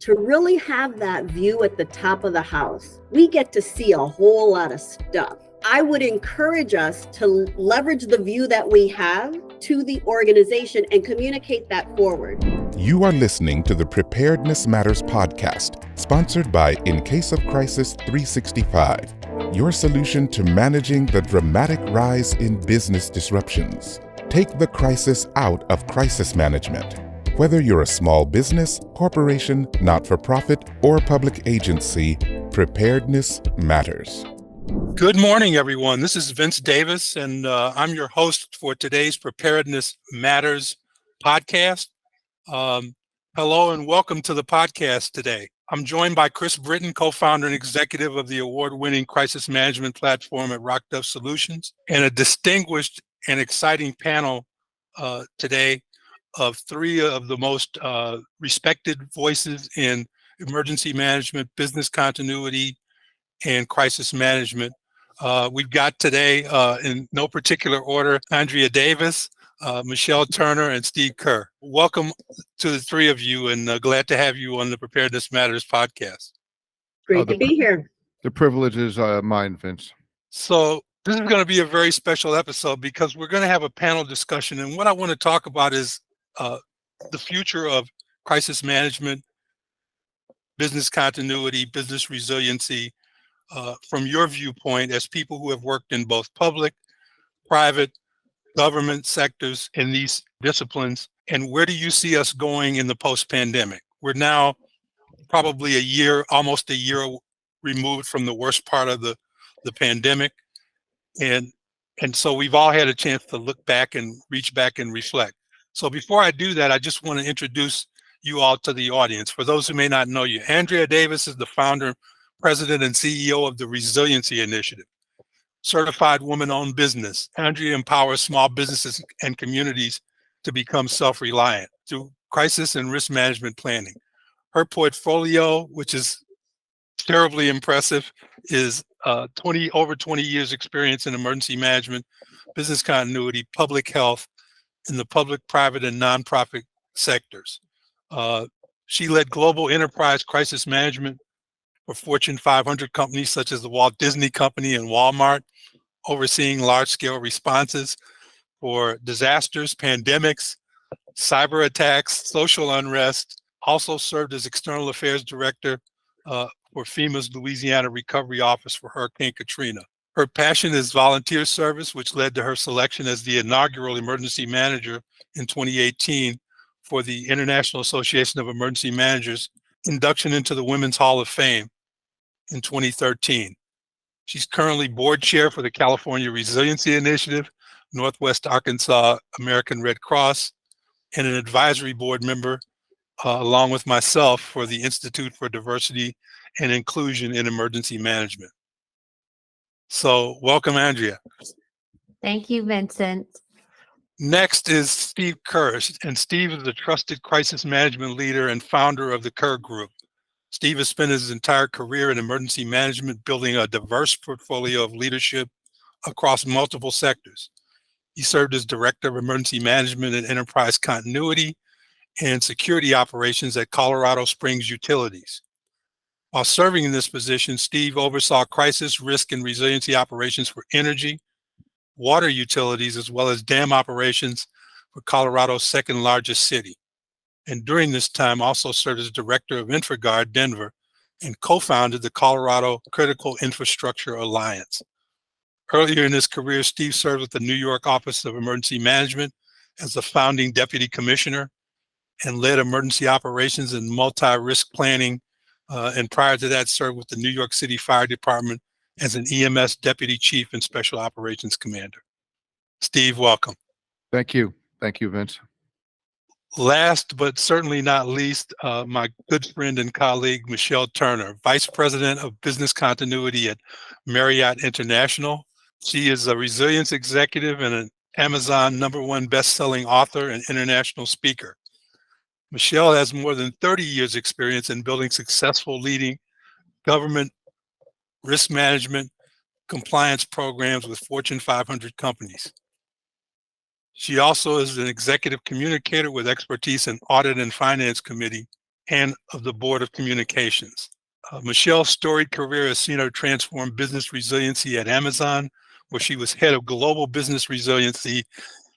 To really have that view at the top of the house, we get to see a whole lot of stuff. I would encourage us to leverage the view that we have to the organization and communicate that forward. You are listening to the Preparedness Matters podcast, sponsored by In Case of Crisis 365, your solution to managing the dramatic rise in business disruptions. Take the crisis out of crisis management. Whether you're a small business, corporation, not-for-profit, or public agency, preparedness matters. Good morning, everyone. This is Vince Davis, and I'm your host for today's Preparedness Matters podcast. Hello and welcome to the podcast today. I'm joined by Chris Britton, co-founder and executive of the award-winning crisis management platform at RockDuff Solutions, and a distinguished and exciting panel today of three of the most respected voices in emergency management, business continuity, and crisis management. We've got today, in no particular order, Andrea Davis, Michele Turner, and Steve Kuhr. Welcome to the three of you, and glad to have you on the Preparedness Matters podcast. Great to be here. The privilege is mine, Vince. So this is going to be a very special episode because we're going to have a panel discussion, and what I want to talk about is the future of crisis management, business continuity, business resiliency, from your viewpoint as people who have worked in both public, private, government sectors in these disciplines, and where do you see us going in the post-pandemic? We're now probably almost a year removed from the worst part of the pandemic, and so we've all had a chance to look back and reach back and reflect. So before I do that, I just want to introduce you all to the audience. For those who may not know you, Andrea Davis is the founder, president, and CEO of the Resiliency Initiative, certified woman-owned business. Andrea empowers small businesses and communities to become self-reliant through crisis and risk management planning. Her portfolio, which is terribly impressive, is over 20 years experience in emergency management, business continuity, public health, in the public, private, and nonprofit sectors. She led global enterprise crisis management for Fortune 500 companies such as the Walt Disney Company and Walmart, overseeing large-scale responses for disasters, pandemics, cyber attacks, social unrest. Also served as external affairs director for FEMA's Louisiana Recovery Office for Hurricane Katrina. Her passion is volunteer service, which led to her selection as the inaugural emergency manager in 2018 for the International Association of Emergency Managers induction into the Women's Hall of Fame in 2013. She's currently board chair for the California Resiliency Initiative, Northwest Arkansas American Red Cross, and an advisory board member, along with myself, for the Institute for Diversity and Inclusion in Emergency Management. So welcome, Andrea. Thank you, Vincent. Next is Steve Kuhr, and Steve is a trusted crisis management leader and founder of the Kuhr Group. Steve has spent his entire career in emergency management, building a diverse portfolio of leadership across multiple sectors. He served as director of emergency management and enterprise continuity and security operations at Colorado Springs Utilities. While serving in this position, Steve oversaw crisis, risk, and resiliency operations for energy, water utilities, as well as dam operations for Colorado's second largest city. And during this time, also served as director of InfraGard Denver and co-founded the Colorado Critical Infrastructure Alliance. Earlier in his career, Steve served with the New York Office of Emergency Management as the founding deputy commissioner and led emergency operations and multi-risk planning. And prior to that, served with the New York City Fire Department as an EMS deputy chief and special operations commander. Steve, welcome. Thank you. Thank you, Vince. Last but certainly not least, my good friend and colleague, Michele Turner, vice president of business continuity at Marriott International. She is a resilience executive and an Amazon #1 best-selling author and international speaker. Michele has more than 30 years experience in building successful leading government risk management compliance programs with Fortune 500 companies. She also is an executive communicator with expertise in audit and finance committee and of the Board of Communications. Michelle's storied career has seen her transform business resiliency at Amazon, where she was head of global business resiliency,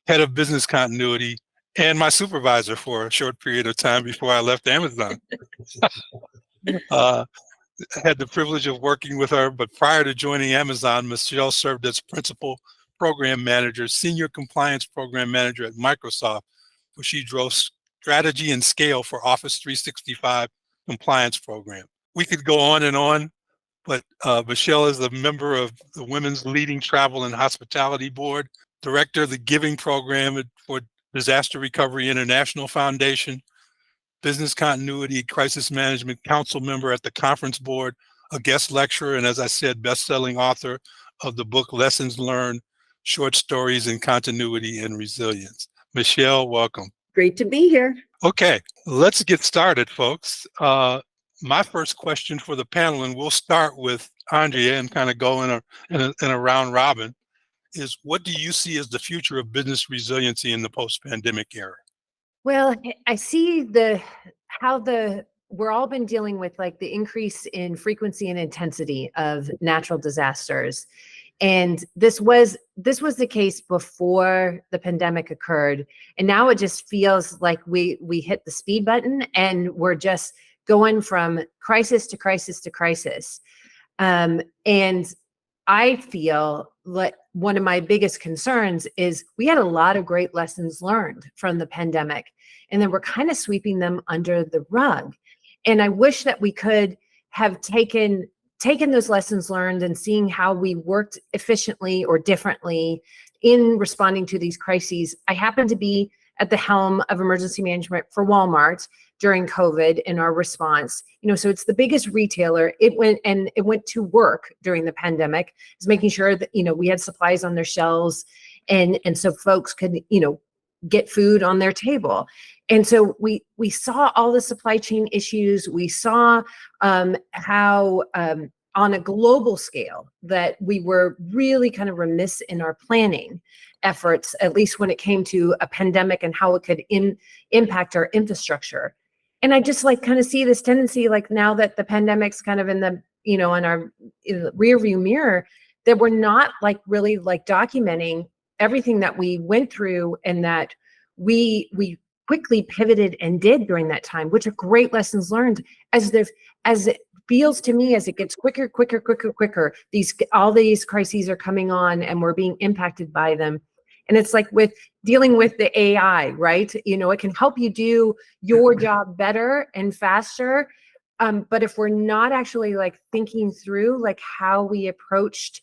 head of business continuity, and my supervisor for a short period of time before I left Amazon. I had the privilege of working with her, but prior to joining Amazon, Michele served as principal program manager, senior compliance program manager at Microsoft, where she drove strategy and scale for Office 365 compliance program. We could go on, but Michele is a member of the Women's Leading Travel and Hospitality Board, director of the Giving Program for Disaster Recovery International Foundation, business continuity crisis management council member at the conference board, a guest lecturer, and as I said, best-selling author of the book Lessons Learned, Short Stories in Continuity and Resilience. Michele, welcome. Great to be here. Okay, let's get started, folks. My first question for the panel, and we'll start with Andrea and kind of go in a round robin, is what do you see as the future of business resiliency in the post-pandemic era? Well, I see we're all been dealing with like the increase in frequency and intensity of natural disasters. And this was the case before the pandemic occurred. And now it just feels like we hit the speed button and we're just going from crisis to crisis to crisis. And I feel like one of my biggest concerns is we had a lot of great lessons learned from the pandemic, and then we're kind of sweeping them under the rug. And I wish that we could have taken those lessons learned and seeing how we worked efficiently or differently in responding to these crises. I happen to be at the helm of emergency management for Walmart during COVID in our response. So it's the biggest retailer. It went to work during the pandemic, is making sure that, we had supplies on their shelves and so folks could, get food on their table. And so we saw all the supply chain issues. We saw how on a global scale that we were really kind of remiss in our planning efforts, at least when it came to a pandemic and how it could impact our infrastructure. And I just kind of see this tendency, now that the pandemic's kind of in the, in our rear view mirror, that we're not really documenting everything that we went through and that we quickly pivoted and did during that time, which are great lessons learned. As it feels to me, as it gets quicker, all these crises are coming on and we're being impacted by them. And it's like with dealing with the AI, right? It can help you do your job better and faster. But if we're not actually thinking through how we approached,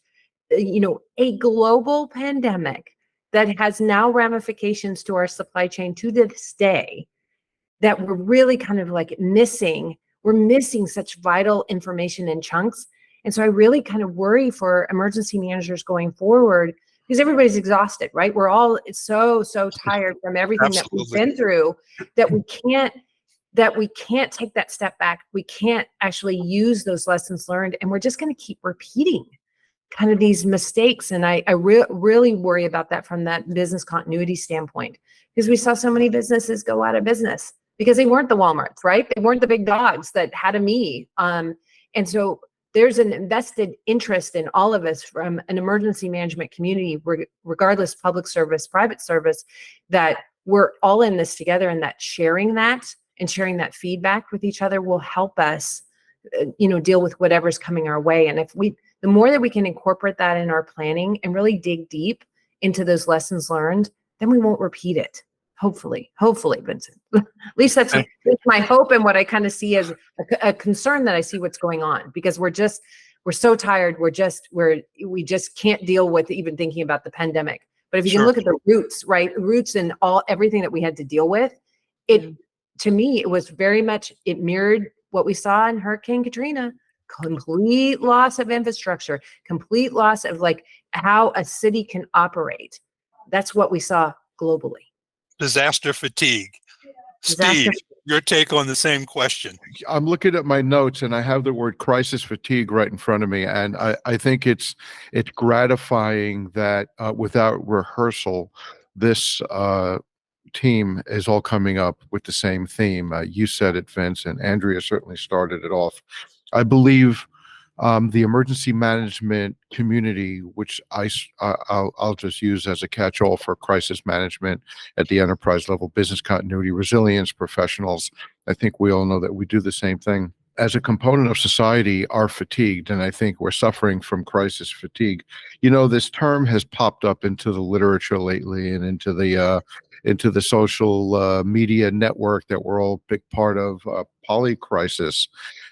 a global pandemic that has now ramifications to our supply chain to this day, that we're really kind of we're missing such vital information in chunks. And so I really kind of worry for emergency managers going forward, because everybody's exhausted, right? We're all so tired from everything that we've been through that we can't take that step back. We can't actually use those lessons learned, and we're just going to keep repeating kind of these mistakes. And I really worry about that from that business continuity standpoint, because we saw so many businesses go out of business because they weren't the Walmarts, right? They weren't the big dogs that had a me. And so there's an invested interest in all of us from an emergency management community, regardless public service, private service, that we're all in this together, and that sharing that feedback with each other will help us, deal with whatever's coming our way. And the more that we can incorporate that in our planning and really dig deep into those lessons learned, then we won't repeat it. Hopefully, Vincent. At least that's my hope, and what I kind of see as a concern that I see what's going on, because we're so tired. We just can't deal with even thinking about the pandemic. But if you can look at the roots, right? Roots and everything that we had to deal with, to me, it was very much, it mirrored what we saw in Hurricane Katrina. Complete loss of infrastructure, complete loss of how a city can operate. That's what we saw globally. Disaster fatigue. Steve, your take on the same question. I'm looking at my notes and I have the word crisis fatigue right in front of me. And I think it's gratifying that without rehearsal, this team is all coming up with the same theme. You said it, Vince, and Andrea certainly started it off. I believe the emergency management community, which I'll just use as a catch-all for crisis management at the enterprise level, business continuity, resilience professionals. I think we all know that we do the same thing. As a component of society, are fatigued, and I think we're suffering from crisis fatigue. You know, this term has popped up into the literature lately and into the social media network that we're all a big part of, polycrisis.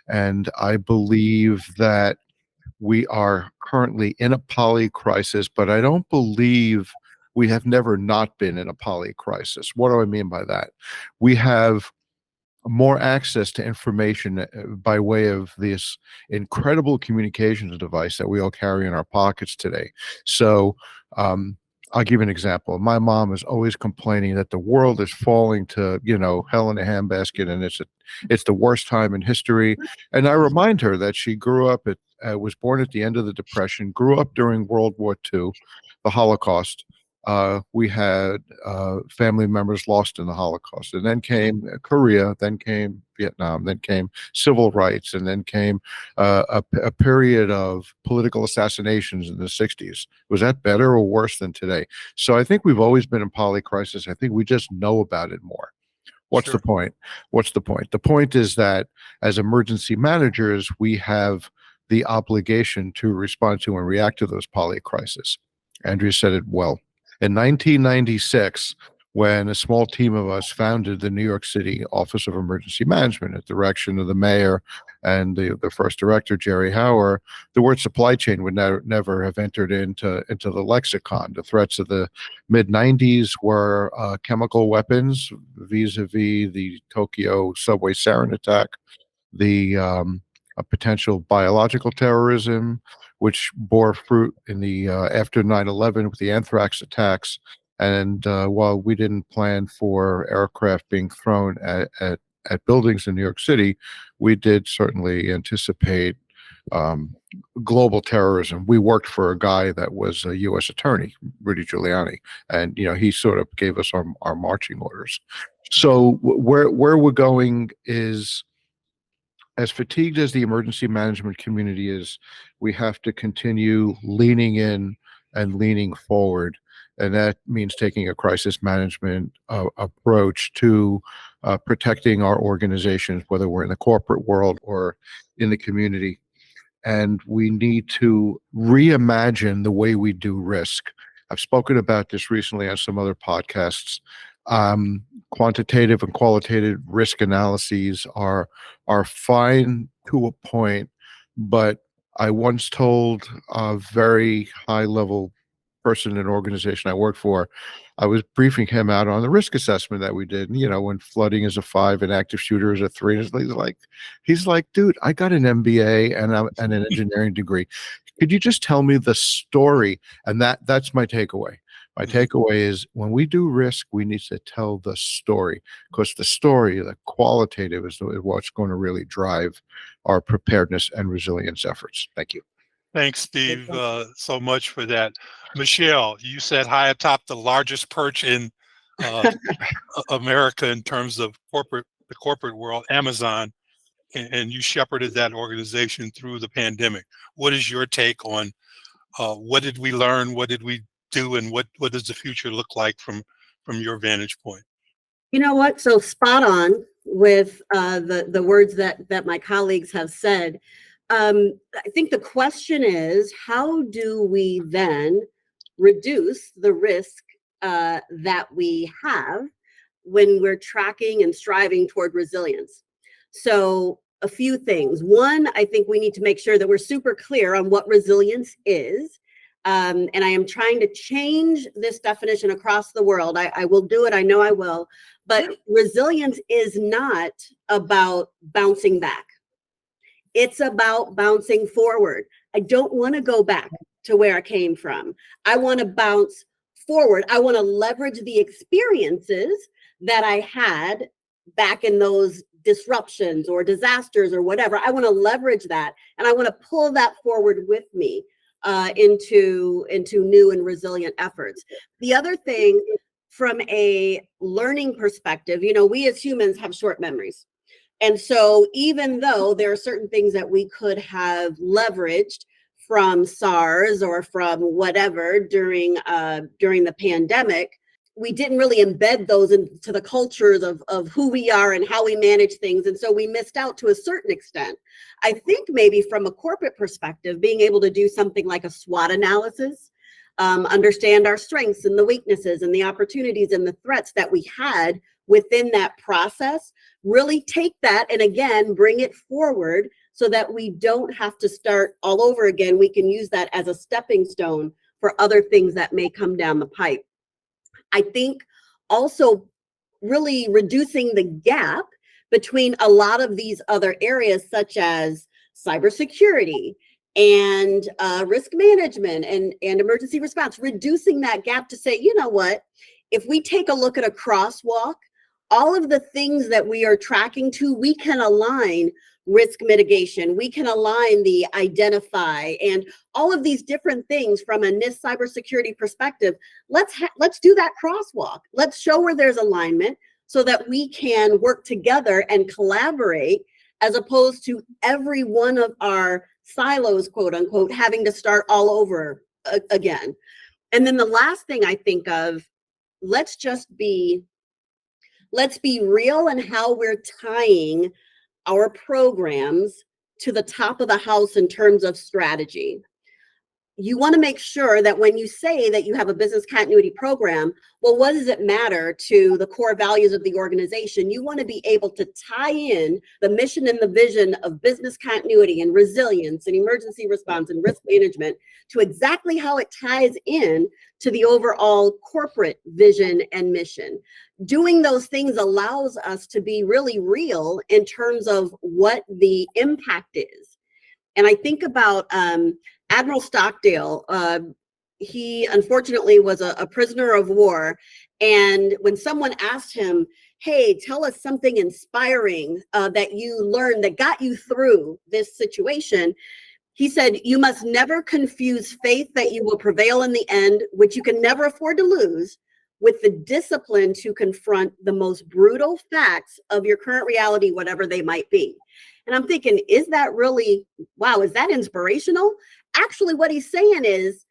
And I believe that we are currently in a polycrisis, but I don't believe we have never not been in a polycrisis. What do I mean by that? We have more access to information by way of this incredible communications device that we all carry in our pockets today. So I'll give you an example. My mom is always complaining that the world is falling to, hell in a handbasket, and it's the worst time in history. And I remind her that she grew up was born at the end of the Depression, grew up during World War II, the Holocaust. We had family members lost in the Holocaust, and then came Korea, then came Vietnam, then came civil rights, and then came a period of political assassinations in the 60s. Was that better or worse than today? So I think we've always been in polycrisis. I think we just know about it more. What's the point? What's the point? The point is that as emergency managers, we have the obligation to respond to and react to those polycrises. Andrea said it well. In 1996, when a small team of us founded the New York City Office of Emergency Management at the direction of the mayor and the first director, Jerry Hauer, the word supply chain would never have entered into the lexicon. The threats of the mid-90s were chemical weapons, vis-a-vis the Tokyo subway sarin attack, the a potential biological terrorism, which bore fruit in the after 9/11 with the anthrax attacks. And while we didn't plan for aircraft being thrown at buildings in New York City, we did certainly anticipate global terrorism. We worked for a guy that was a U.S. attorney, Rudy Giuliani, and he sort of gave us our marching orders. So where we're going is, as fatigued as the emergency management community is, we have to continue leaning in and leaning forward. And that means taking a crisis management approach to protecting our organizations, whether we're in the corporate world or in the community. And we need to reimagine the way we do risk. I've spoken about this recently on some other podcasts. Quantitative and qualitative risk analyses are fine to a point, but I once told a very high level person in an organization I worked for, I was briefing him out on the risk assessment that we did. And, when flooding is a 5 and active shooter is a 3, and he's like, dude, I got an MBA and an engineering degree. Could you just tell me the story? And that's my takeaway. My takeaway is, when we do risk, we need to tell the story, because the story, the qualitative, is what's going to really drive our preparedness and resilience efforts. Thank you. Thanks, Steve, so much for that. Michele, you sat high atop the largest perch in America in terms of the corporate world, Amazon, and you shepherded that organization through the pandemic. What is your take on what did we learn, what did we do, and what does the future look like from your vantage point? You know what? So spot on with the words that my colleagues have said. I think the question is, how do we then reduce the risk that we have when we're tracking and striving toward resilience? So a few things. One, I think we need to make sure that we're super clear on what resilience is. And I am trying to change this definition across the world. I will do it. I know I will. But resilience is not about bouncing back. It's about bouncing forward. I don't want to go back to where I came from. I want to bounce forward. I want to leverage the experiences that I had back in those disruptions or disasters or whatever. I want to leverage that, and I want to pull that forward with me into new and resilient efforts. The other thing from a learning perspective, we as humans have short memories. And so even though there are certain things that we could have leveraged from SARS or from whatever during the pandemic, we didn't really embed those into the cultures of who we are and how we manage things. And so we missed out to a certain extent. I think maybe from a corporate perspective, being able to do something like a SWOT analysis, understand our strengths and the weaknesses and the opportunities and the threats that we had within that process, really take that and again, bring it forward so that we don't have to start all over again. We can use that as a stepping stone for other things that may come down the pipe. I think also really reducing the gap between a lot of these other areas, such as cybersecurity and risk management and emergency response, reducing that gap to say, you know what, if we take a look at a crosswalk, all of the things that we are tracking to, we can align risk mitigation, we can align the identify, and all of these different things from a NIST cybersecurity perspective. Let's do that crosswalk. Let's show where there's alignment so that we can work together and collaborate, as opposed to every one of our silos, quote unquote, having to start all over again. And then the last thing I think of, let's be real in how we're tying our programs to the top of the house in terms of strategy. You want to make sure that when you say that you have a business continuity program, well, what does it matter to the core values of the organization? You want to be able to tie in the mission and the vision of business continuity and resilience and emergency response and risk management to exactly how it ties in to the overall corporate vision and mission. Doing those things allows us to be really real in terms of what the impact is. And I think about Admiral Stockdale. He unfortunately was a prisoner of war. And when someone asked him, hey, tell us something inspiring that you learned that got you through this situation, he said, you must never confuse faith that you will prevail in the end, which you can never afford to lose, with the discipline to confront the most brutal facts of your current reality, whatever they might be. And I'm thinking, is that really, wow, is that inspirational? Actually, what he's saying is,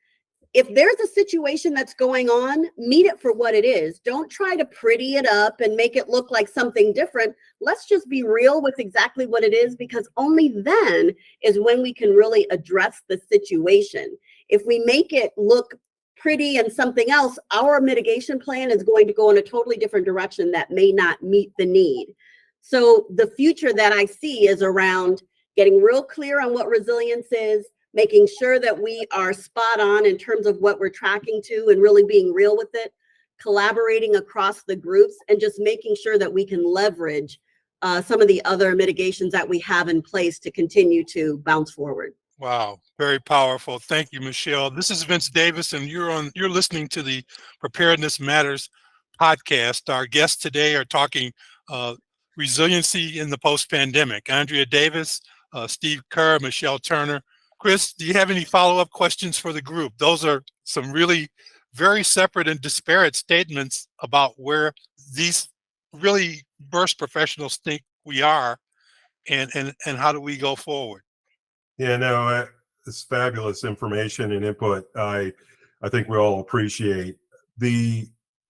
if there's a situation that's going on, meet it for what it is. Don't try to pretty it up and make it look like something different. Let's just be real with exactly what it is, because only then is when we can really address the situation. If we make it look pretty and something else, our mitigation plan is going to go in a totally different direction that may not meet the need. So the future that I see is around getting real clear on what resilience is, making sure that we are spot on in terms of what we're tracking to and really being real with it, collaborating across the groups, and just making sure that we can leverage some of the other mitigations that we have in place to continue to bounce forward. Wow, very powerful. Thank you, Michele. This is Vince Davis, and you're listening to the Preparedness Matters podcast. Our guests today are talking resiliency in the post-pandemic. Andrea Davis, Steve Kuhr, Michele Turner. Chris, do you have any follow-up questions for the group? Those are some really very separate and disparate statements about where these really burst professionals think we are, and how do we go forward? Yeah, no, it's fabulous information and input. I think we all appreciate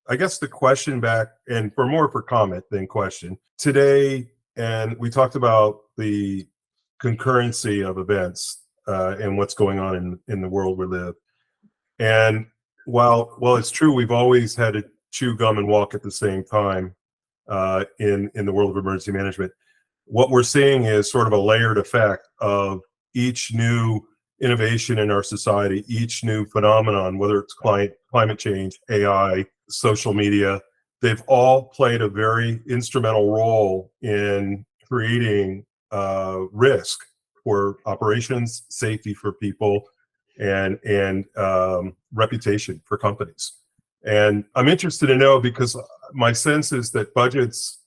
I guess the question back, and for comment than question today. And we talked about the concurrency of events and what's going on in the world we live. And while it's true, we've always had to chew gum and walk at the same time in the world of emergency management. What we're seeing is sort of a layered effect of each new innovation in our society, each new phenomenon, whether it's climate change, AI, social media. They've all played a very instrumental role in creating risk for operations, safety for people, and reputation for companies. And I'm interested to know, because my sense is that budgets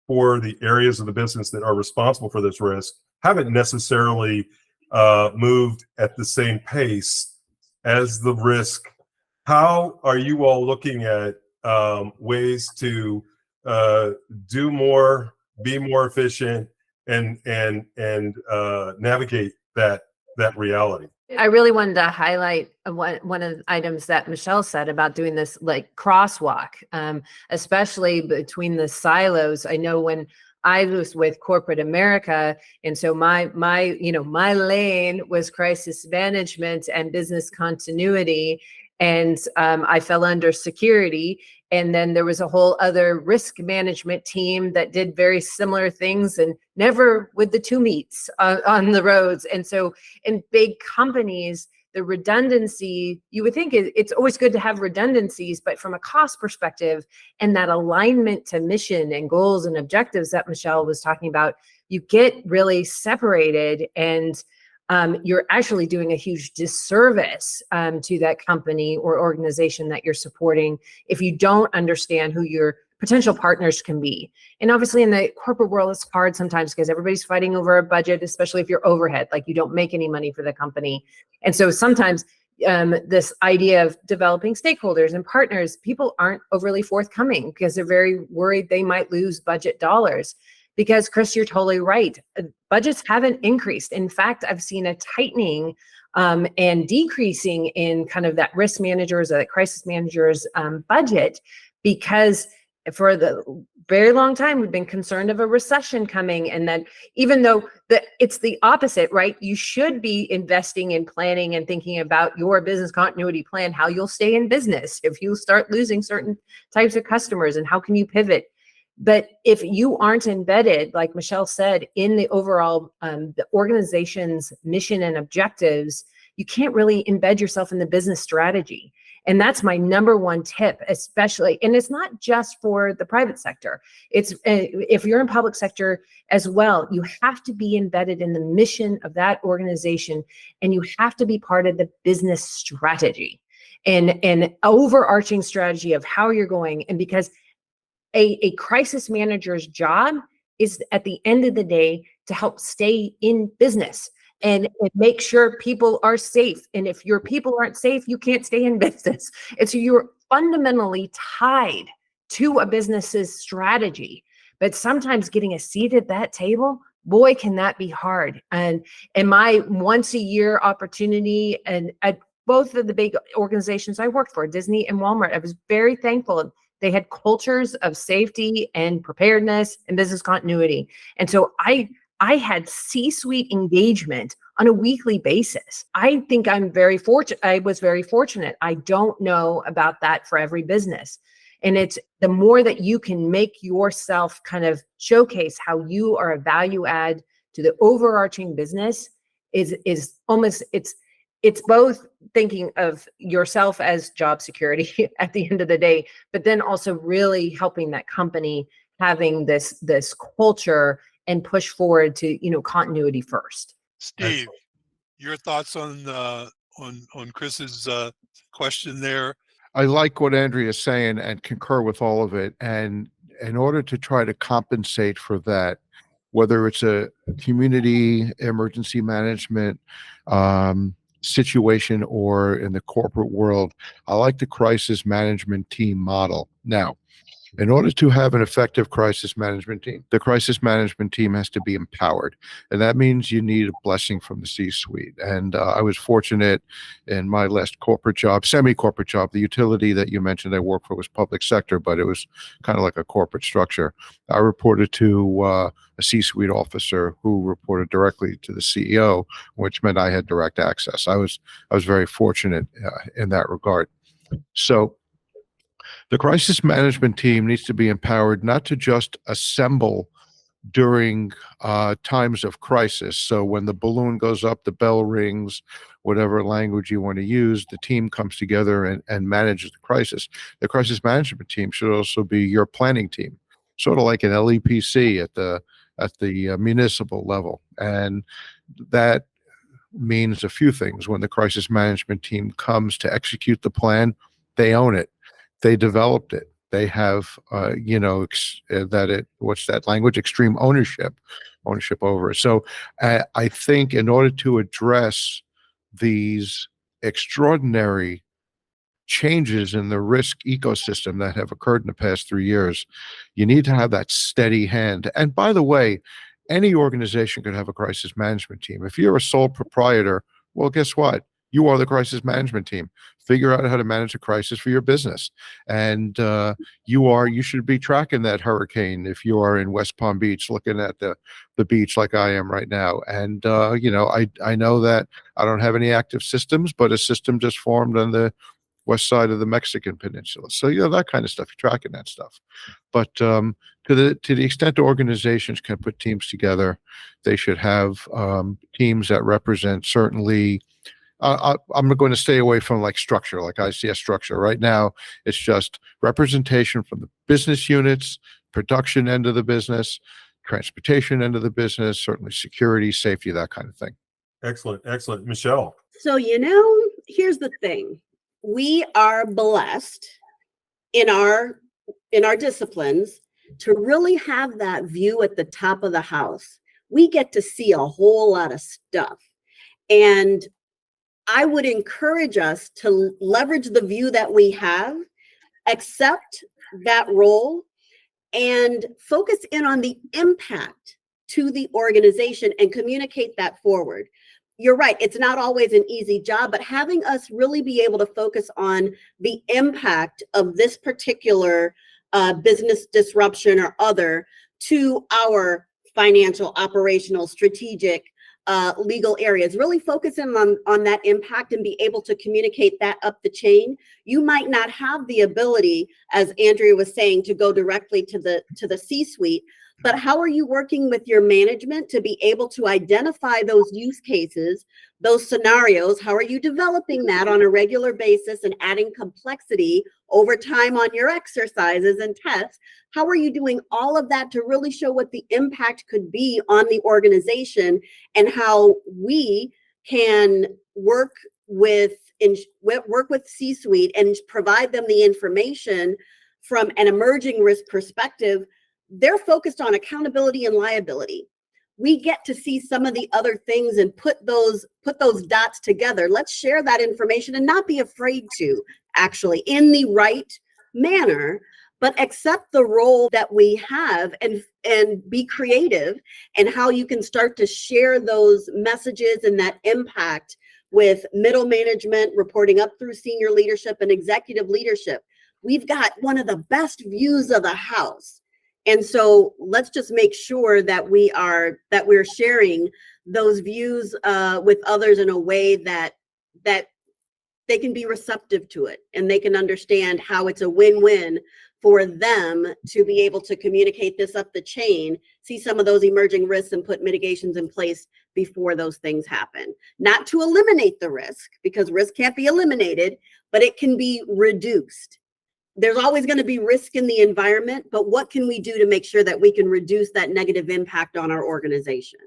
for the areas of the business that are responsible for this risk haven't necessarily moved at the same pace as the risk. How are you all looking at ways to do more, be more efficient, and navigate that reality. I really wanted to highlight one of the items that Michele said about doing this like crosswalk, especially between the silos. I know when I was with corporate America, and so my lane was crisis management and business continuity, and I fell under security. And then there was a whole other risk management team that did very similar things, and never would the two meets on the roads. And so in big companies, the redundancy, you would think it's always good to have redundancies, but from a cost perspective and that alignment to mission and goals and objectives that Michele was talking about, you get really separated, and you're actually doing a huge disservice to that company or organization that you're supporting if you don't understand who your potential partners can be. And obviously in the corporate world, it's hard sometimes because everybody's fighting over a budget, especially if you're overhead, like you don't make any money for the company. And so sometimes this idea of developing stakeholders and partners, people aren't overly forthcoming because they're very worried they might lose budget dollars. Because Chris, you're totally right. Budgets haven't increased. In fact, I've seen a tightening and decreasing in kind of that risk managers or that crisis managers budget, because for the very long time, we've been concerned of a recession coming. And then even though it's the opposite, right? You should be investing in planning and thinking about your business continuity plan, how you'll stay in business if you start losing certain types of customers, and how can you pivot. But if you aren't embedded, like Michele said, in the overall the organization's mission and objectives, you can't really embed yourself in the business strategy. And that's my number one tip, especially, and it's not just for the private sector. It's if you're in public sector as well, you have to be embedded in the mission of that organization, and you have to be part of the business strategy and an overarching strategy of how you're going. And because a crisis manager's job is at the end of the day to help stay in business and make sure people are safe. And if your people aren't safe, you can't stay in business. And so you're fundamentally tied to a business's strategy. But sometimes getting a seat at that table, boy, can that be hard. And my once a year opportunity, and at both of the big organizations I worked for, Disney and Walmart, I was very thankful. They had cultures of safety and preparedness and business continuity. And so I had C-suite engagement on a weekly basis. I think I'm very fortunate. I was very fortunate. I don't know about that for every business. And it's the more that you can make yourself kind of showcase how you are a value add to the overarching business is almost, it's both thinking of yourself as job security at the end of the day, but then also really helping that company having this culture and push forward to, continuity first. Steve, your thoughts on Chris's question there? I like what Andrea is saying and concur with all of it. And in order to try to compensate for that, whether it's a community emergency management situation or in the corporate world, I like the crisis management team model. Now, in order to have an effective crisis management team, the crisis management team has to be empowered. And that means you need a blessing from the C-suite. And I was fortunate in my last corporate job, semi-corporate job, the utility that you mentioned I worked for was public sector, but it was kind of like a corporate structure. I reported to a C-suite officer who reported directly to the CEO, which meant I had direct access. I was very fortunate in that regard. So the crisis management team needs to be empowered not to just assemble during times of crisis. So when the balloon goes up, the bell rings, whatever language you want to use, the team comes together and manages the crisis. The crisis management team should also be your planning team, sort of like an LEPC at the municipal level. And that means a few things. When the crisis management team comes to execute the plan, they own it. They developed it. They have, what's that language? Extreme ownership over it. So I think in order to address these extraordinary changes in the risk ecosystem that have occurred in the past 3 years, you need to have that steady hand. And by the way, any organization could have a crisis management team. If you're a sole proprietor, well, guess what? You are the crisis management team. Figure out how to manage a crisis for your business. And you should be tracking that hurricane if you are in West Palm Beach, looking at the beach like I am right now. And I know that I don't have any active systems, but a system just formed on the west side of the Mexican peninsula. So, that kind of stuff, you're tracking that stuff. But to the extent organizations can put teams together, they should have teams that represent certainly. I'm going to stay away from like structure, like ICS structure. Right now, it's just representation from the business units, production end of the business, transportation end of the business, certainly security, safety, that kind of thing. Excellent. Michele. So, here's the thing. We are blessed in our disciplines to really have that view at the top of the house. We get to see a whole lot of stuff. And I would encourage us to leverage the view that we have, accept that role, and focus in on the impact to the organization and communicate that forward. You're right, it's not always an easy job, but having us really be able to focus on the impact of this particular business disruption or other to our financial, operational, strategic, legal areas, really focusing on that impact and be able to communicate that up the chain. You might not have the ability, as Andrea was saying, to go directly to the C-suite, but how are you working with your management to be able to identify those use cases, those scenarios? How are you developing that on a regular basis and adding complexity over time on your exercises and tests? How are you doing all of that to really show what the impact could be on the organization and how we can work with C-suite and provide them the information from an emerging risk perspective? They're focused on accountability and liability. We get to see some of the other things and put those dots together. Let's share that information and not be afraid to, actually, in the right manner, but accept the role that we have and be creative and how you can start to share those messages and that impact with middle management, reporting up through senior leadership and executive leadership. We've got one of the best views of the house. And so let's just make sure that we're sharing those views with others in a way that they can be receptive to it and they can understand how it's a win-win for them to be able to communicate this up the chain, see some of those emerging risks and put mitigations in place before those things happen. Not to eliminate the risk, because risk can't be eliminated, but it can be reduced. There's always going to be risk in the environment, but what can we do to make sure that we can reduce that negative impact on our organization?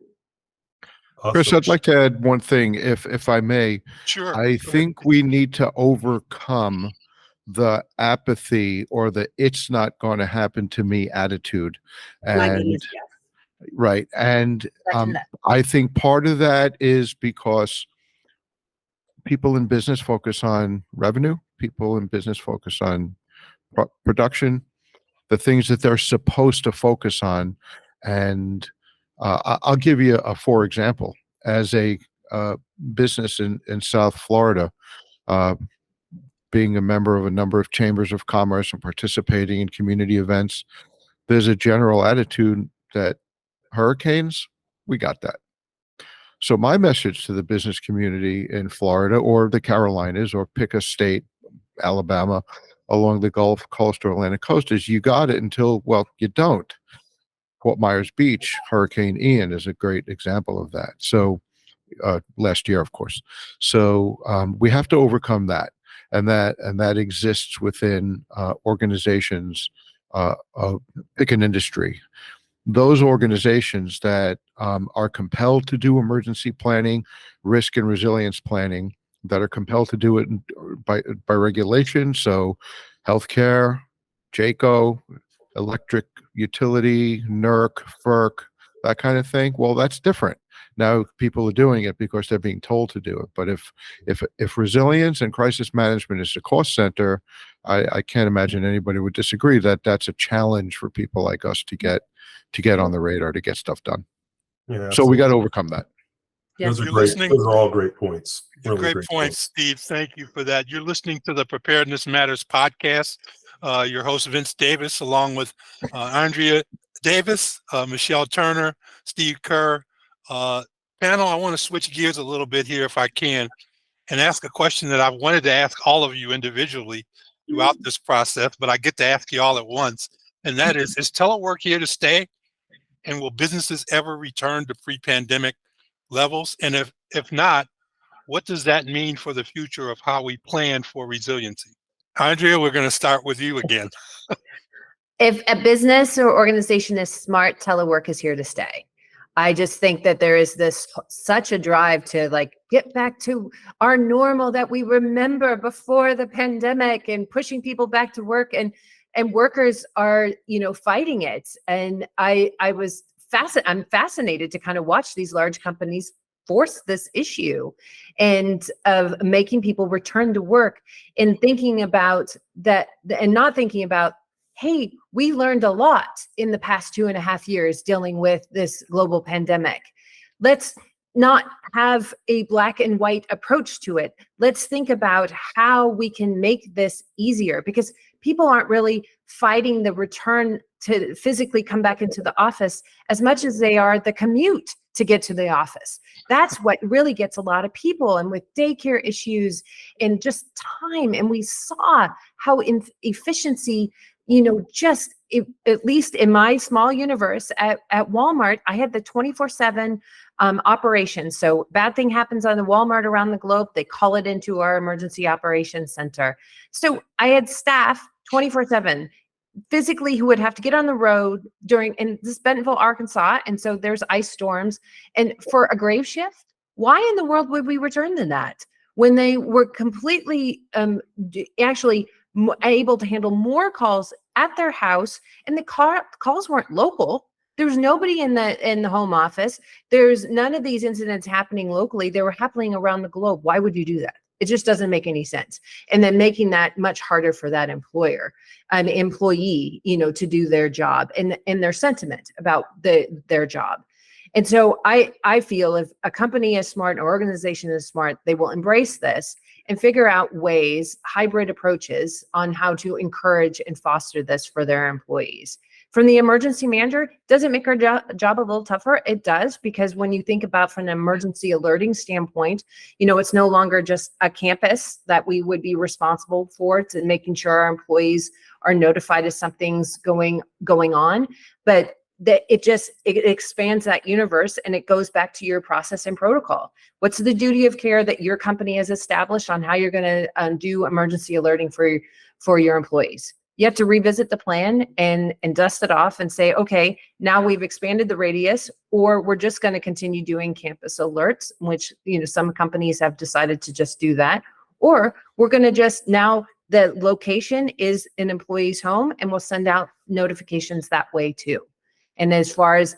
Awesome. Chris, I'd like to add one thing, if I may. Sure. I think we need to overcome the apathy or the "it's not going to happen to me" attitude. My And goodness, yes. right. And Second that. I think part of that is because people in business focus on revenue, people in business focus on production, the things that they're supposed to focus on. And I'll give you for example, as a business in South Florida, being a member of a number of chambers of commerce and participating in community events, there's a general attitude that hurricanes, we got that. So my message to the business community in Florida or the Carolinas, or pick a state, Alabama, along the Gulf Coast or Atlantic coast, is you got it until, well, you don't. Fort Myers Beach, Hurricane Ian is a great example of that. So last year, of course. So we have to overcome that. And that exists within organizations, pick an industry. Those organizations that are compelled to do emergency planning, risk and resilience planning, that are compelled to do it by regulation. So healthcare, JACO, electric utility, NERC, FERC, that kind of thing. Well, that's different. Now people are doing it because they're being told to do it. But if resilience and crisis management is the cost center, I can't imagine anybody would disagree that that's a challenge for people like us to get on the radar, to get stuff done. Yeah, So we got to absolutely. overcome that. Those are You're great. listening. Those are all great points. Really Great great points, Steve. Thank you for that. You're listening to the Preparedness Matters podcast. Your host, Vince Davis, along with Andrea Davis, Michele Turner, Steve Kuhr. Panel, I want to switch gears a little bit here if I can and ask a question that I've wanted to ask all of you individually throughout this process, but I get to ask you all at once. And that is telework here to stay? And will businesses ever return to pre-pandemic levels? And if not, what does that mean for the future of how we plan for resiliency? Andrea, we're going to start with you again. If a business or organization is smart, telework is here to stay. I just think that there is such a drive to like get back to our normal that we remember before the pandemic, and pushing people back to work, and workers are, fighting it. And I'm fascinated to kind of watch these large companies force this issue and of making people return to work, and thinking about that, and not thinking about, hey, we learned a lot in the past 2.5 years dealing with this global pandemic. Let's not have a black and white approach to it. Let's think about how we can make this easier, because people aren't really fighting the return to physically come back into the office as much as they are the commute to get to the office. That's what really gets a lot of people, and with daycare issues and just time. And we saw how efficiency, just at least in my small universe at Walmart, I had the 24/7 operation. So bad thing happens on the Walmart around the globe, they call it into our emergency operations center. So I had staff 24/7 physically who would have to get on the road in this Bentonville, Arkansas. And so there's ice storms. And for a grave shift, why in the world would we return to that when they were completely actually able to handle more calls at their house, and the calls weren't local? There was nobody in the home office. There's none of these incidents happening locally. They were happening around the globe. Why would you do that? It just doesn't make any sense. And then making that much harder for that employee, to do their job, and their sentiment about their job. And so I feel if a company is smart, an organization is smart, they will embrace this and figure out ways, hybrid approaches on how to encourage and foster this for their employees. From the emergency manager, does it make our job a little tougher? It does, because when you think about from an emergency alerting standpoint, it's no longer just a campus that we would be responsible for, to making sure our employees are notified if something's going on, but that it expands that universe, and it goes back to your process and protocol. What's the duty of care that your company has established on how you're going to do emergency alerting for your employees? You have to revisit the plan and dust it off and say, okay, now we've expanded the radius, or we're just going to continue doing campus alerts, which, some companies have decided to just do that, or we're going to just, now the location is an employee's home, and we'll send out notifications that way too. And as far as,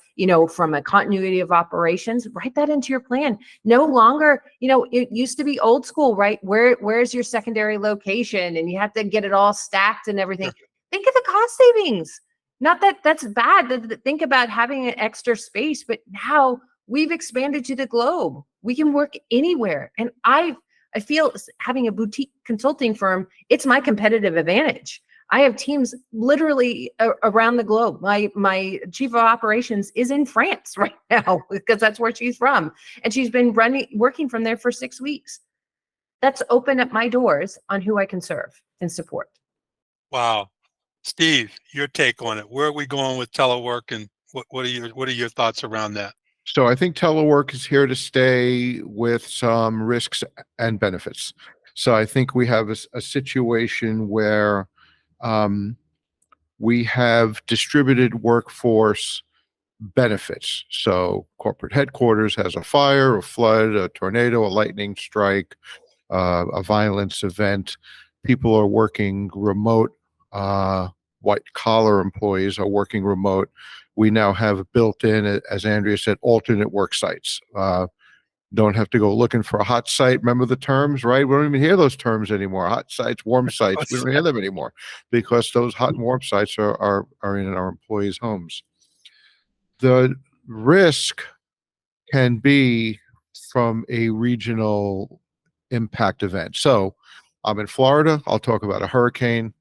from a continuity of operations, write that into your plan. No longer, it used to be old school, right? Where's your secondary location? And you have to get it all stacked and everything. Think of the cost savings. Not that that's bad. Think about having an extra space, but now we've expanded to the globe. We can work anywhere. And I feel having a boutique consulting firm, it's my competitive advantage. I have teams literally around the globe. My chief of operations is in France right now because that's where she's from. And she's been working from there for 6 weeks. That's opened up my doors on who I can serve and support. Wow. Steve, your take on it. Where are we going with telework, and what are your thoughts around that? So I think telework is here to stay with some risks and benefits. So I think we have a situation where we have distributed workforce benefits. So corporate headquarters has a fire, a flood, a tornado, a lightning strike, a violence event. People are working remote. White collar employees are working remote. We now have built in, as Andrea said, alternate work sites. Don't have to go looking for a hot site. Remember the terms, right? We don't even hear those terms anymore. Hot sites, warm sites. We don't hear them anymore because those hot and warm sites are in our employees' homes. The risk can be from a regional impact event. So I'm in Florida. I'll talk about a hurricane.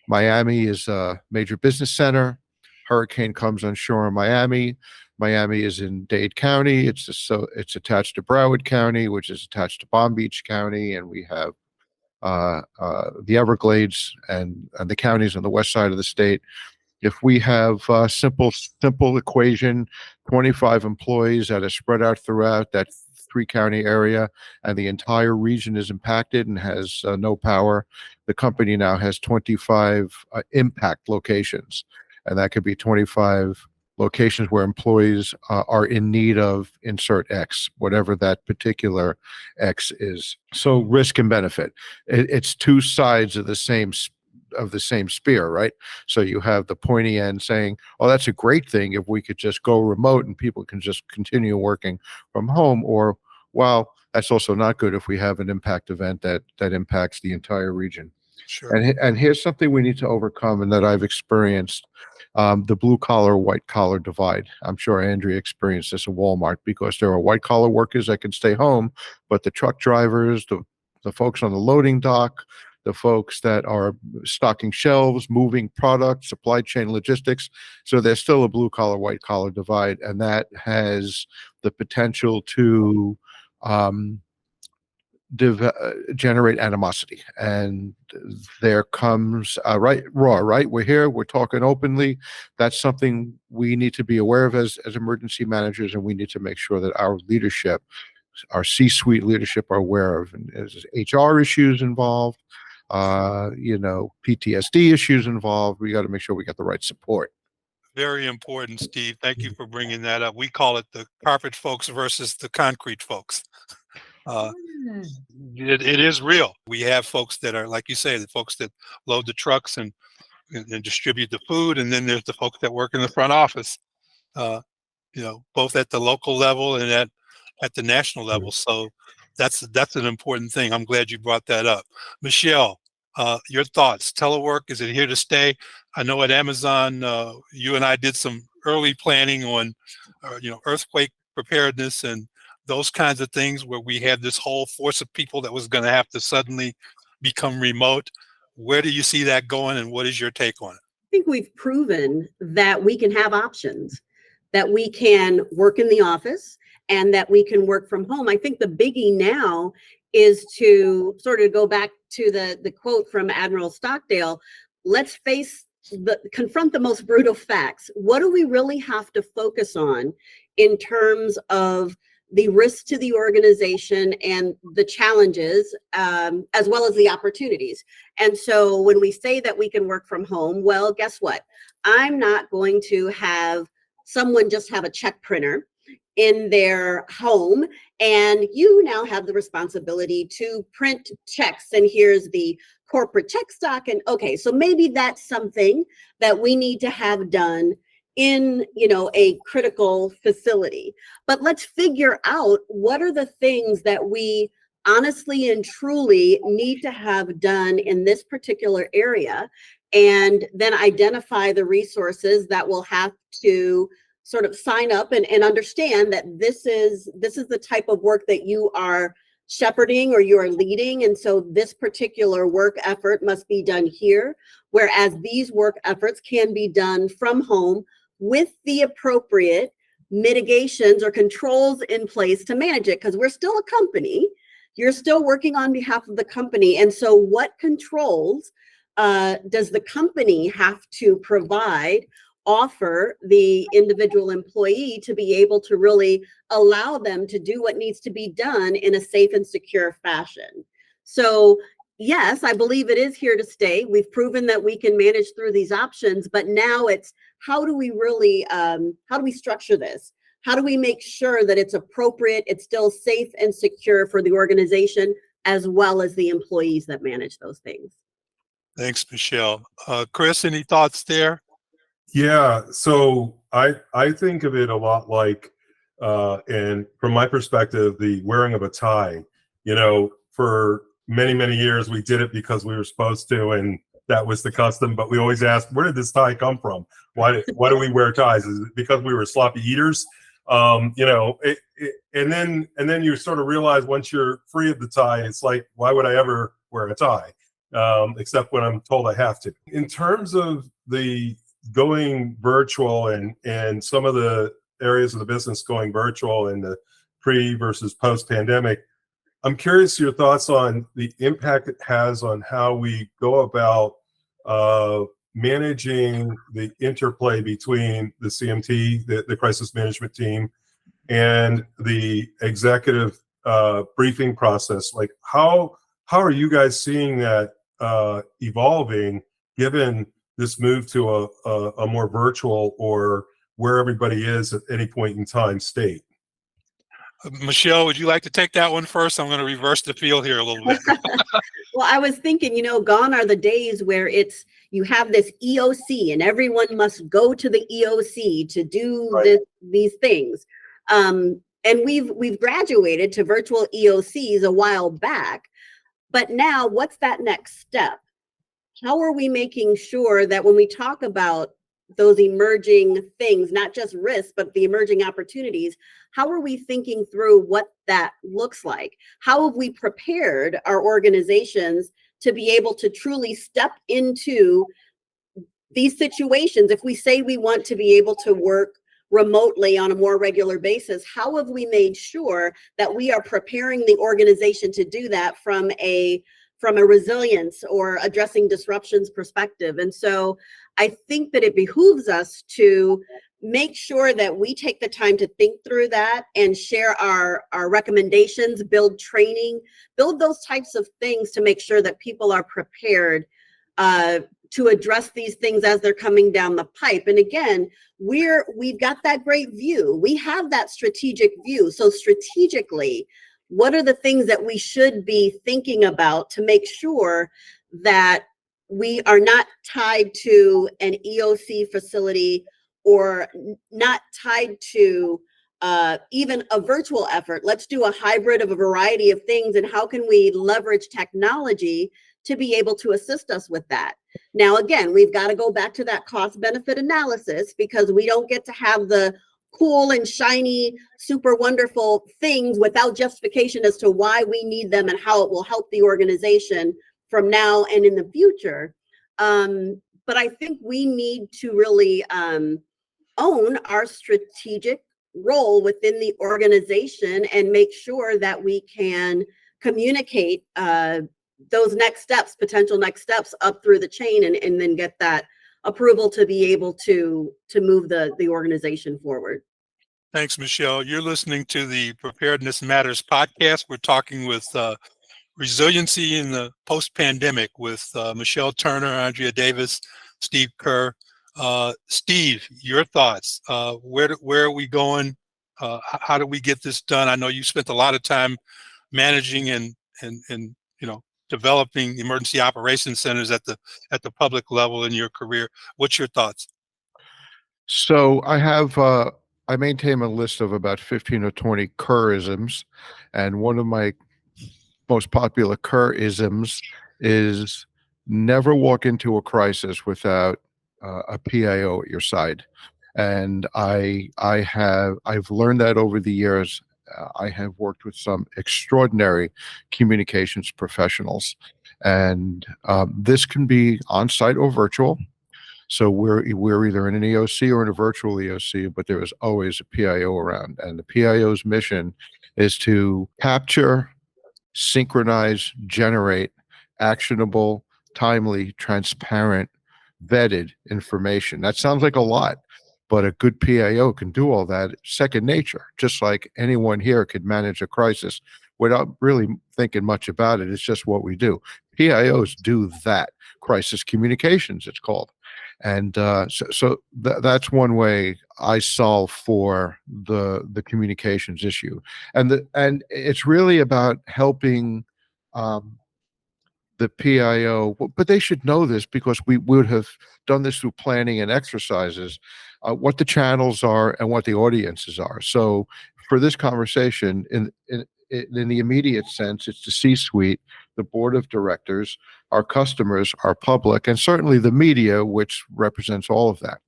Miami is a major business center. Hurricane comes on shore in Miami. Miami is in Dade County. It's attached to Broward County, which is attached to Palm Beach County, and we have the Everglades and the counties on the west side of the state. If we have a simple equation, 25 employees that are spread out throughout that 3-county area, and the entire region is impacted and has no power, the company now has 25 impact locations. And that could be 25 locations where employees are in need of insert X, whatever that particular X is. So risk and benefit. It's two sides of the same spear, right? So you have the pointy end saying, oh, that's a great thing if we could just go remote and people can just continue working from home, or, well, that's also not good if we have an impact event that impacts the entire region. Sure. And here's something we need to overcome and that I've experienced, the blue collar, white collar divide. I'm sure Andrea experienced this at Walmart, because there are white collar workers that can stay home, but the truck drivers, the folks on the loading dock, the folks that are stocking shelves, moving product, supply chain logistics. So there's still a blue collar, white collar divide, and that has the potential to generate animosity. And there comes right. We're here, we're talking openly. That's something we need to be aware of as emergency managers, and we need to make sure that our leadership, our C-suite leadership, are aware of. And there's HR issues involved, PTSD issues involved. We got to make sure we get the right support. Very important, Steve. Thank you for bringing that up. We call it the carpet folks versus the concrete folks. It is real. We have folks that are, like you say, the folks that load the trucks and distribute the food, and then there's the folks that work in the front office. Both at the local level and at the national level. So that's an important thing. I'm glad you brought that up. Michele, your thoughts. Telework, is it here to stay? I know at Amazon, you and I did some early planning on, earthquake preparedness and those kinds of things, where we had this whole force of people that was going to have to suddenly become remote. Where do you see that going, and what is your take on it? I think we've proven that we can have options, that we can work in the office and that we can work from home. I think the biggie now is to sort of go back to the quote from Admiral Stockdale. Let's confront the most brutal facts. What do we really have to focus on in terms of the risk to the organization and the challenges, as well as the opportunities? And so when we say that we can work from home, well, guess what? I'm not going to have someone just have a check printer in their home, and you now have the responsibility to print checks, and here's the corporate check stock. And okay, so maybe that's something that we need to have done in a critical facility. But let's figure out what are the things that we honestly and truly need to have done in this particular area, and then identify the resources that will have to sort of sign up and understand that this is the type of work that you are shepherding or you are leading. And so this particular work effort must be done here, whereas these work efforts can be done from home with the appropriate mitigations or controls in place to manage it, because we're still a company. You're still working on behalf of the company. And so what controls does the company have to offer the individual employee to be able to really allow them to do what needs to be done in a safe and secure fashion? So yes, I believe it is here to stay. We've proven that we can manage through these options, but now it's how do we really, how do we structure this? How do we make sure that it's appropriate, it's still safe and secure for the organization, as well as the employees that manage those things? Thanks, Michele. Chris, any thoughts there? Yeah, so I think of it a lot like, and from my perspective, the wearing of a tie. For many years we did it because we were supposed to, and that was the custom. But we always asked, where did this tie come from? Why do we wear ties? Is it because we were sloppy eaters? And then you sort of realize once you're free of the tie, it's like, why would I ever wear a tie? Except when I'm told I have to. In terms of the going virtual and some of the areas of the business going virtual in the pre versus post pandemic, I'm curious your thoughts on the impact it has on how we go about managing the interplay between the CMT, the crisis management team, and the executive briefing process. Like, how are you guys seeing that evolving, given this move to a more virtual or where everybody is at any point in time state? Michele, would you like to take that one first? I'm going to reverse the field here a little bit. Well, I was thinking, gone are the days where you have this EOC and everyone must go to the EOC to do Right. these things. And we've graduated to virtual EOCs a while back, but now what's that next step? How are we making sure that when we talk about those emerging things, not just risks, but the emerging opportunities, how are we thinking through what that looks like? How have we prepared our organizations to be able to truly step into these situations? If we say we want to be able to work remotely on a more regular basis, how have we made sure that we are preparing the organization to do that from a resilience or addressing disruptions perspective? And so I think that it behooves us to make sure that we take the time to think through that and share our recommendations, build training, build those types of things to make sure that people are prepared to address these things as they're coming down the pipe. And again, we've got that great view. We have that strategic view. So strategically, what are the things that we should be thinking about to make sure that we are not tied to an EOC facility or not tied to even a virtual effort? Let's do a hybrid of a variety of things. And how can we leverage technology to be able to assist us with that? Now, again, we've got to go back to that cost benefit analysis, because we don't get to have the cool and shiny, super wonderful things without justification as to why we need them and how it will help the organization from now and in the future. But I think we need to really own our strategic role within the organization and make sure that we can communicate those next steps, potential next steps up through the chain, and then get that approval to be able to move the organization forward. Thanks, Michele. You're listening to the Preparedness Matters podcast. We're talking with resiliency in the post-pandemic with Michele Turner, Andrea Davis, Steve Kuhr. Steve, your thoughts. Where are we going? How do we get this done? I know you spent a lot of time managing and developing emergency operations centers at the public level in your career. What's your thoughts? So I maintain a list of about 15 or 20 Kuhrisms, and one of my most popular Kuhrisms is never walk into a crisis without a PIO at your side. And I've learned that over the years. I have worked with some extraordinary communications professionals, and this can be on-site or virtual. So we're either in an EOC or in a virtual EOC, but there is always a PIO around. And the PIO's mission is to capture, synchronize, generate actionable, timely, transparent, vetted information. That sounds like a lot, but a good PIO can do all that. Second nature, just like anyone here could manage a crisis without really thinking much about it. It's just what we do. PIOs do that. Crisis communications, it's called. And so that's one way I solve for the communications issue. And it's really about helping the the PIO, but they should know this because we would have done this through planning and exercises, what the channels are and what the audiences are. So for this conversation, in the immediate sense, it's the C-suite, the board of directors, our customers, our public, and certainly the media, which represents all of that.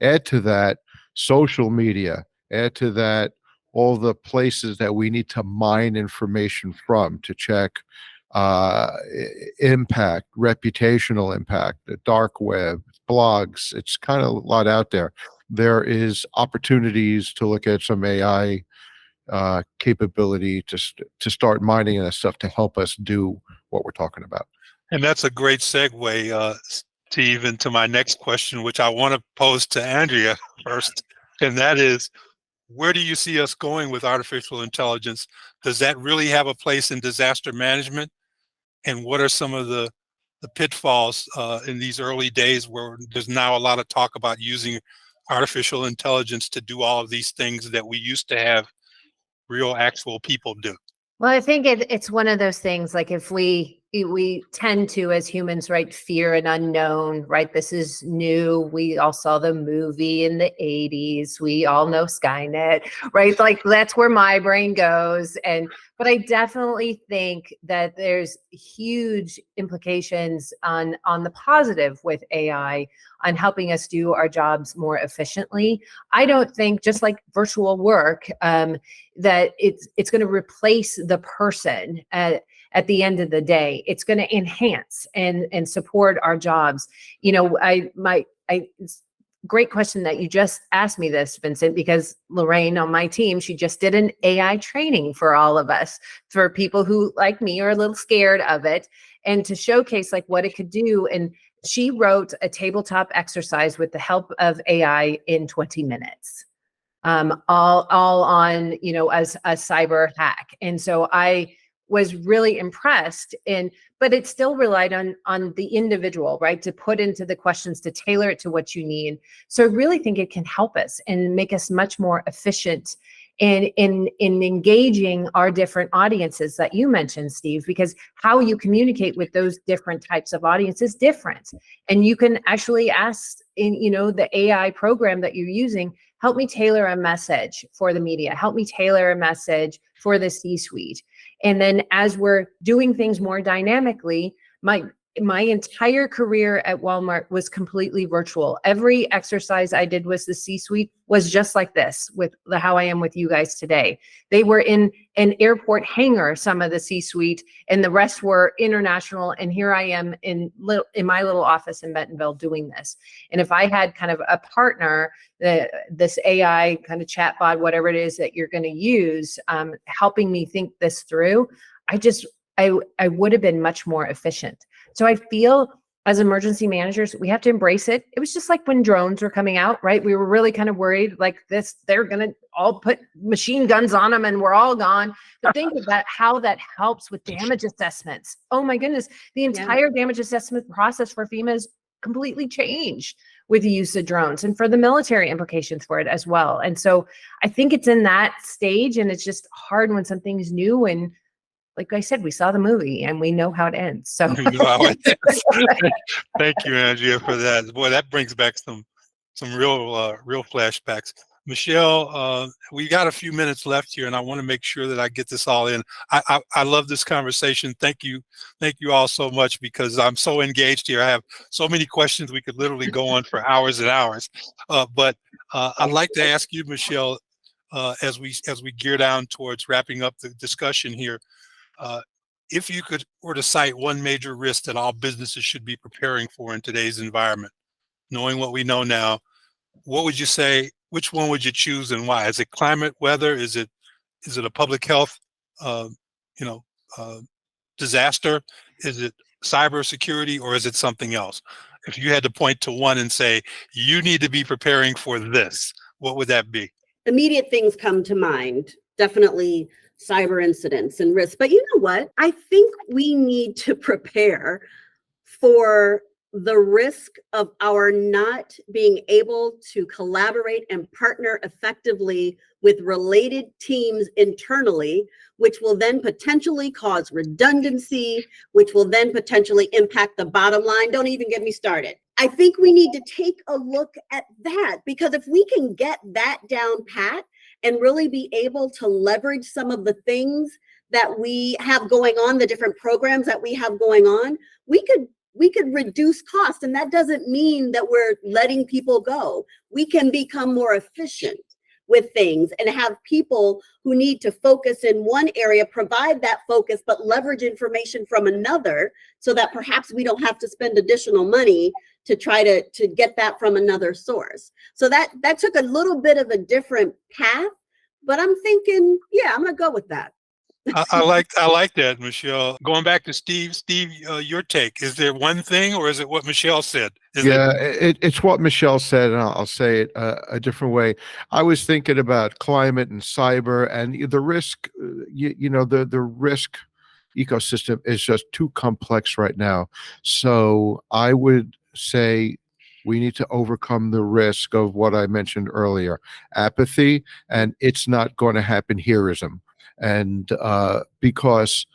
Add to that social media, add to that all the places that we need to mine information from to check impact, reputational impact, the dark web, blogs. It's kind of a lot out there. There is opportunities to look at some AI capability to start mining that stuff to help us do what we're talking about. And that's a great segue, Steve, into my next question, which I want to pose to Andrea first. And that is, where do you see us going with artificial intelligence? Does that really have a place in disaster management? And what are some of the pitfalls in these early days where there's now a lot of talk about using artificial intelligence to do all of these things that we used to have real actual people do? Well, I think it's one of those things, like if we tend to, as humans, right, fear an unknown, right? This is new. We all saw the movie in the 80s. We all know Skynet, right? Like that's where my brain goes. But I definitely think that there's huge implications on the positive with AI on helping us do our jobs more efficiently. I don't think, just like virtual work, that it's going to replace the person at the end of the day. It's going to enhance and support our jobs. You know, it's great question that you just asked me this, Vincent, because Lorraine on my team, she just did an AI training for all of us, for people who, like me, are a little scared of it, and to showcase like what it could do. And she wrote a tabletop exercise with the help of AI in 20 minutes. All on, you know, as a cyber hack. And so I was really impressed, but it still relied on the individual, right, to put into the questions, to tailor it to what you need. So I really think it can help us and make us much more efficient in engaging our different audiences that you mentioned, Steve, because how you communicate with those different types of audience is different. And you can actually ask in, you know, the AI program that you're using, help me tailor a message for the media, help me tailor a message for the C-suite. And then as we're doing things more dynamically, my entire career at Walmart was completely virtual. Every exercise I did with the C-suite was just like this, with how I am with you guys today. They were in an airport hangar, some of the C-suite, and the rest were international. And here I am in my little office in Bentonville doing this. And if I had kind of a partner, this AI kind of chatbot, whatever it is that you're going to use, helping me think this through, I would have been much more efficient. So I feel as emergency managers, we have to embrace it. It was just like when drones were coming out, right? We were really kind of worried like this, they're going to all put machine guns on them and we're all gone. But think about how that helps with damage assessments. Oh my goodness. The entire damage assessment process for FEMA is completely changed with the use of drones, and for the military implications for it as well. And so I think it's in that stage, and it's just hard when something's new. And like I said, we saw the movie and we know how it ends. So You know how it ends. Thank you, Andrea, for that. Boy, that brings back some real flashbacks. Michele, we got a few minutes left here, and I want to make sure that I get this all in. I love this conversation. Thank you all so much, because I'm so engaged here. I have so many questions. We could literally go on for hours and hours. But I'd like to ask you, Michele, as we gear down towards wrapping up the discussion here, if you were to cite one major risk that all businesses should be preparing for in today's environment, knowing what we know now, what would you say? Which one would you choose, and why? Is it climate, weather? Is it a public health, disaster? Is it cybersecurity, or is it something else? If you had to point to one and say you need to be preparing for this, what would that be? Immediate things come to mind. Definitely cyber incidents and risks. But you know what? I think we need to prepare for the risk of our not being able to collaborate and partner effectively with related teams internally, which will then potentially cause redundancy, which will then potentially impact the bottom line. Don't even get me started. I think we need to take a look at that, because if we can get that down pat and really be able to leverage some of the things that we have going on, the different programs that we have going on, we could reduce costs. And that doesn't mean that we're letting people go. We can become more efficient with things and have people who need to focus in one area provide that focus, but leverage information from another, so that perhaps we don't have to spend additional money to try to get that from another source. So that took a little bit of a different path, but I'm thinking, yeah, I'm gonna go with that. I like that, Michele. Going back to Steve. Steve, your take. Is there one thing, or is it what Michele said? It's what Michele said, and I'll say it a different way. I was thinking about climate and cyber, and the risk. The risk ecosystem is just too complex right now. So I would say we need to overcome the risk of what I mentioned earlier: apathy, and it's not going to happen hereism. And because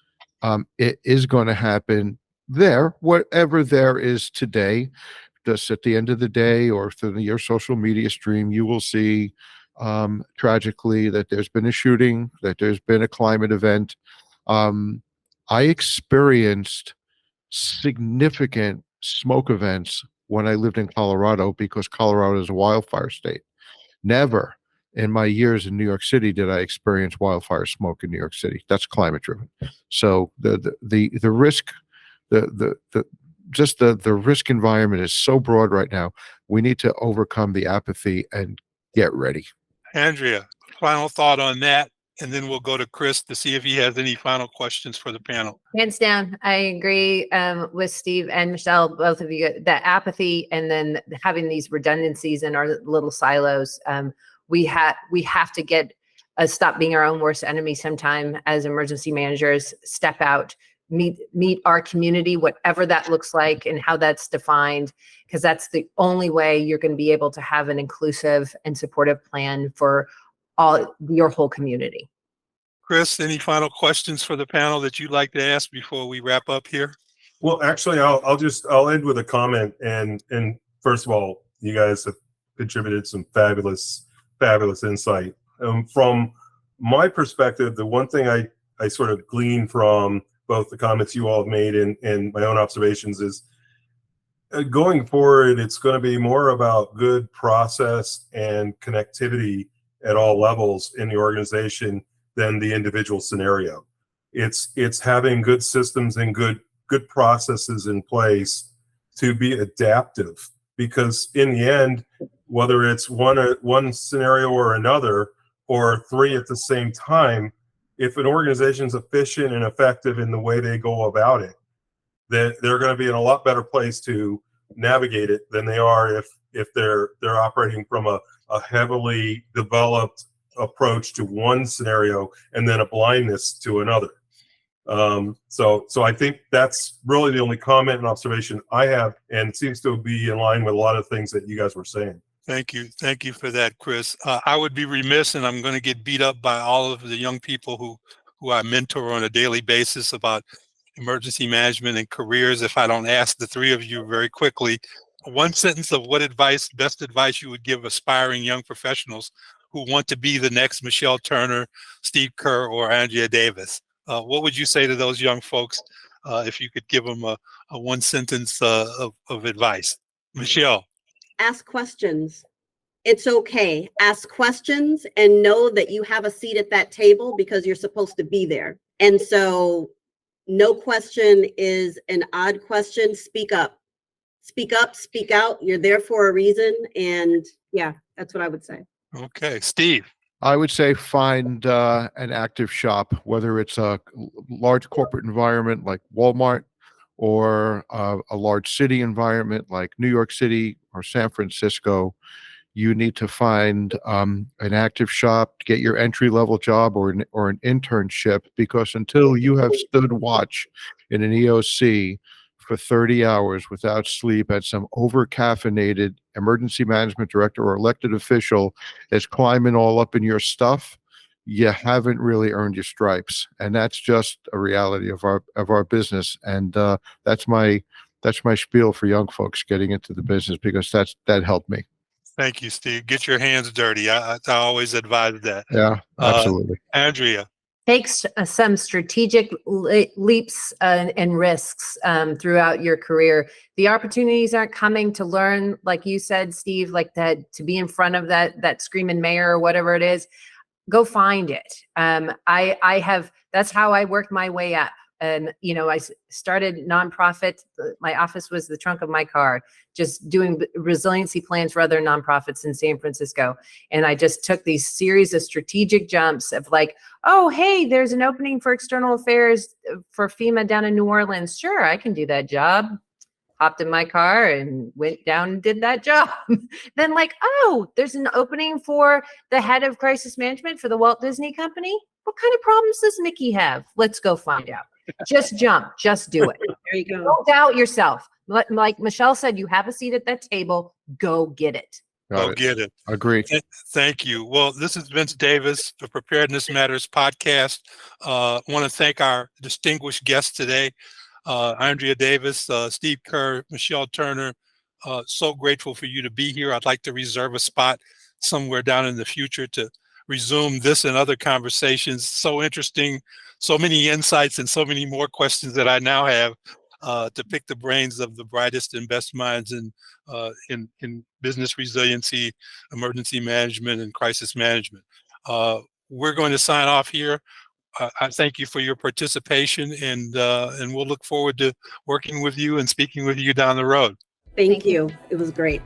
it is going to happen there, whatever there is today, just at the end of the day or through your social media stream, you will see tragically that there's been a shooting, that there's been a climate event. I experienced significant smoke events when I lived in Colorado, because Colorado is a wildfire state. Never in my years in New York City did I experience wildfire smoke in New York City. That's climate driven. So the risk, the risk environment is so broad right now. We need to overcome the apathy and get ready. Andrea, final thought on that, and then we'll go to Chris to see if he has any final questions for the panel. Hands down, I agree with Steve and Michele, both of you. That apathy, and then having these redundancies in our little silos. We have to get stop being our own worst enemy sometime as emergency managers. Step out, meet our community, whatever that looks like and how that's defined, because that's the only way you're going to be able to have an inclusive and supportive plan for your whole community. Chris, any final questions for the panel that you'd like to ask before we wrap up here? Well, actually, I'll end with a comment. And first of all, you guys have contributed some fabulous insight. From my perspective, the one thing I sort of glean from both the comments you all have made and my own observations is going forward, it's going to be more about good process and connectivity at all levels in the organization than the individual scenario. It's having good systems and good processes in place to be adaptive, because in the end, whether it's one scenario or another, or three at the same time, if an organization is efficient and effective in the way they go about it, then they're going to be in a lot better place to navigate it than they are if they're operating from a heavily developed approach to one scenario and then a blindness to another. So I think that's really the only comment and observation I have, and seems to be in line with a lot of things that you guys were saying. Thank you for that, Chris. I would be remiss, and I'm going to get beat up by all of the young people who I mentor on a daily basis about emergency management and careers, if I don't ask the three of you very quickly one sentence of best advice you would give aspiring young professionals who want to be the next Michele Turner, Steve Kuhr, or Andrea Davis. What would you say to those young folks if you could give them a one sentence of advice? Michele. Ask questions. It's okay. Ask questions and know that you have a seat at that table because you're supposed to be there. And so no question is an odd question. Speak up. Speak up, speak out. You're there for a reason. And yeah, that's what I would say. Okay, Steve. I would say find an active shop, whether it's a large corporate environment like Walmart or a large city environment like New York City or San Francisco. You need to find an active shop, get your entry-level job or an internship, because until you have stood watch in an EOC for 30 hours without sleep at some over-caffeinated emergency management director or elected official that's climbing all up in your stuff, you haven't really earned your stripes. And that's just a reality of our business. And that's my spiel for young folks getting into the business, because that helped me. Thank you, Steve. Get your hands dirty. I always advise that. Yeah, absolutely. Andrea. Take some strategic leaps and risks throughout your career. The opportunities aren't coming to learn, like you said, Steve, like that, to be in front of that screaming mayor or whatever it is. Go find it. That's how I worked my way up. And, I started nonprofit. My office was the trunk of my car, just doing resiliency plans for other nonprofits in San Francisco. And I just took these series of strategic jumps of like, oh, hey, there's an opening for external affairs for FEMA down in New Orleans. Sure, I can do that job. Hopped in my car and went down and did that job. Then like, oh, there's an opening for the head of crisis management for the Walt Disney Company. What kind of problems does Mickey have? Let's go find out. Just jump, just do it. There you go. Don't doubt yourself. Like Michele said, you have a seat at that table, go get it. Go get it. Agree. Thank you. Well, this is Vince Davis, the Preparedness Matters podcast. I want to thank our distinguished guests today, Andrea Davis, Steve Kuhr, Michele Turner. So grateful for you to be here. I'd like to reserve a spot somewhere down in the future to resume this and other conversations. So interesting, so many insights and so many more questions that I now have to pick the brains of the brightest and best minds in business resiliency, emergency management, and crisis management. We're going to sign off here. I thank you for your participation, and we'll look forward to working with you and speaking with you down the road. Thank you. It was great.